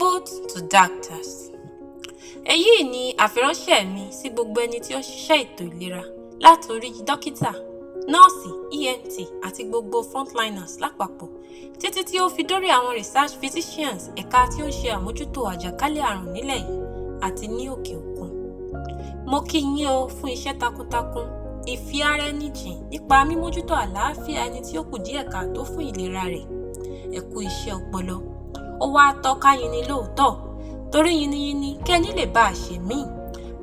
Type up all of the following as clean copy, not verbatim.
Tribute to doctors. Èyí ni àfiránṣẹ́ mi sí gbogbo ẹni tí ó ń ṣiṣẹ́ ètò ìlera látòrí dókítà, nọ́ọ̀sì, ENT àti gbogbo frontliners lápapọ̀ títí tí ó fi dórí àwọn research physicians ẹ̀ka tí ó ń ṣe àmójútó àjàkálẹ̀ àrùn nílẹ̀ yìí àti ní òkè òkun. Mo kí yín o fún iṣẹ́ takuntakun, ìfi ara ẹni jìn nípa mímójútó àlàáfíà ẹni tí ó kù díẹ̀ káàtó fún ìlera rẹ̀. Ẹ kú iṣẹ́ ọpọlọ. Ó wá tọ́ka yín ni lóòótọ́, torí yínníyínní kẹ́ni lè bá a ṣe míì.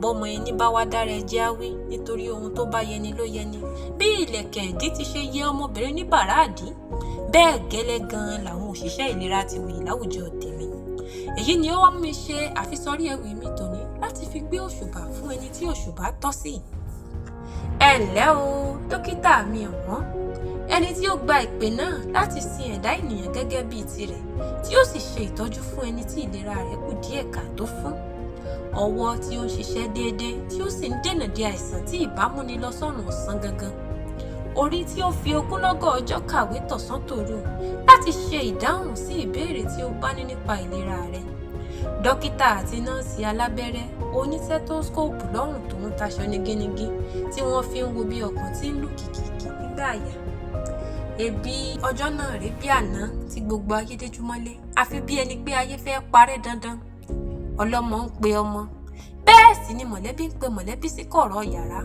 Bọ́mọ ẹni bá wá dára ẹjẹ́ á wí nítorí ohun tó bá yẹni ló yẹni. Bí ìlẹ̀kẹ̀ ìdí ti ṣe yẹ ọmọbìnrin ní bàràdì, bẹ́ẹ̀ gẹ́lẹ́ gan-an làwọn òṣìṣẹ́ ìlera ti wuyì láwùjọ tèmi. Èyí ni ó wá mú mi ṣe àfisọrí ewì mi tòní láti fi gbé òṣùbà fún ẹni tí òṣùbà tọ́ sí. Ẹ ǹlẹ́ o, dókítà mi ọ̀wọ́n. Ẹni tí ó gba ìpè náà láti sin ẹ̀dá ènìyàn gẹ́gẹ́ bíi tirẹ̀, tí ó sì ṣe ìtọ́jú fún ẹni tí ìlera rẹ̀ kù díẹ̀ káàtó fún. Ọwọ́ tí ó ń ṣiṣẹ́ déédéé tí ó sì ń dènà de àìsàn tí ìbámúni lọ sọ́run ọ̀sán gangan. Orí tí ó fi ogúnlọ́gọ̀ ọjọ́ kàwé tọ̀sán tòru láti ṣe ìdáhùn sí ìbéèrè tí ó bá ní nípa ìlera rẹ̀. Dókítà àti nọ́ọ̀sì alábẹ́rẹ́, onítẹ́tóskóòpù lọ́rùn tó ń taṣọ nígínnígí tí wọ́n fi ń wo bí ọkàn tí ń lù kìkìkì nígbà àyà. Ebi ọjọ́ náà rí bí àná tí gbogbo ayé déjú mọ́lé, àfi bí ẹni pé ayé fẹ́ parẹ́ dandan. Ọlọ́mọ ń pe ọmọ, bẹ́ẹ̀ sì ni mọ̀lẹ́bí ń pe mọ̀lẹ́bí sí kọ̀rọ̀ yàrá.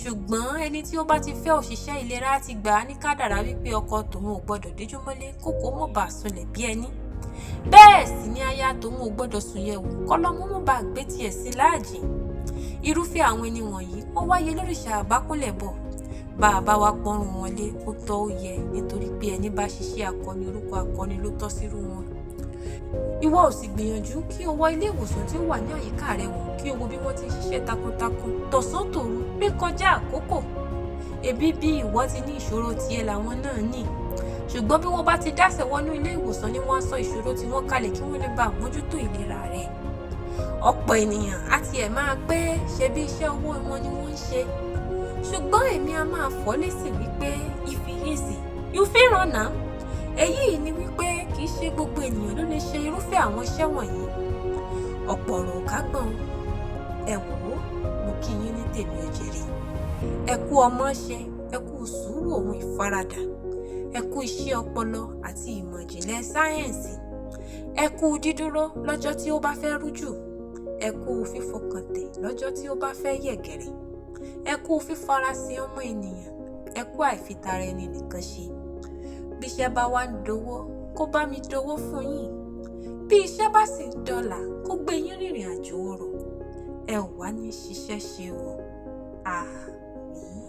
Ṣùgbọ́n ẹni tí ó bá ti fẹ́ òṣìṣẹ́ ìlera ti gbà á ní kádàrá wípé ọkọ tòun ò gbọdọ̀ déjú mọ́lé kókó mọ̀ bá sunlẹ̀ bí ẹni. Bẹ́ẹ̀ sì ni aya tòun ò gbọdọ̀ sùn yẹ̀wò kọ́lọ́mú mọ̀ bá gbé tiẹ̀ sí láàjì. Irúfẹ́ àwọn ẹni wọ̀nyí ó wáyé lóríṣà àbákúnlẹ̀ bọ̀. Bàbá wa pọ́nrún wọn lé ó tọ́ ó yẹ nítorí pé ẹni bá ṣiṣẹ́ akọni orúkọ akọni ló tọ́ sírú wọn. Ìwọ ò sì gbìyànjú kí o wọ ilé ìwòsàn tí ó wà ní àyíká rẹ wò kí o wo bí wọ́n ti ń ṣiṣẹ́ takuntakun tọ̀sán tòru rí kọjá àkókò. Ebi bí ìwọ ti ní ìṣòro tiẹ̀ làwọn náà ní. Ṣùgbọ́n bí wọ́n bá ti dásẹ̀ wọnú ilé ìwòsàn ni wọ́n á sọ ìṣòro tí wọ́n kalẹ̀ kí wọ́n lè bá àmójútó ìlera rẹ̀. Ọ̀pọ̀ ènìyàn á tiẹ̀ máa pé ṣe bí iṣẹ́ owó wọn ni wọ́n ń ṣe. Ṣùgbọ́n èmi a máa fọ́ lésì wípé ìfiyèsí yóò fẹ́ràn náà. Èyí ni wípé kì í ṣe gbogbo ènìyàn ló lè ṣe irúfẹ́ àwọn iṣẹ́ wọ̀nyí. Ọ̀pọ̀ ọ̀rọ̀ kágbọ̀n. Ẹ wò ó, mo kí yín ní tèmi òjèrè. Ẹ kú ọmọ ṣe, ẹ kú sùúrù òun ìfaradà. Ẹ kú iṣẹ́ ọpọlọ àti ìmọ̀ ìjìnlẹ̀ sáyẹ́ǹsì. Ẹ kú dídúró lọ́jọ́ tí ó bá fẹ́ rújù. Ẹ kú fífọkàntẹ̀ lọ́jọ́ tí ó bá fẹ́ yẹ̀gẹ̀rẹ̀. Ẹ kú fífarasin ọmọ ènìyàn. Ẹ kú àìfitara ẹni nìkan ṣe. Bí iṣẹ́ bá wá ń dowó, kó bá mi dowó fún yín. Bí iṣẹ́ bá sì ń dọ́là, kó gbé yín rìnrìn àjò ọrọ̀. Ẹ ò wá ní ṣiṣẹ́ ṣe o. Àmín.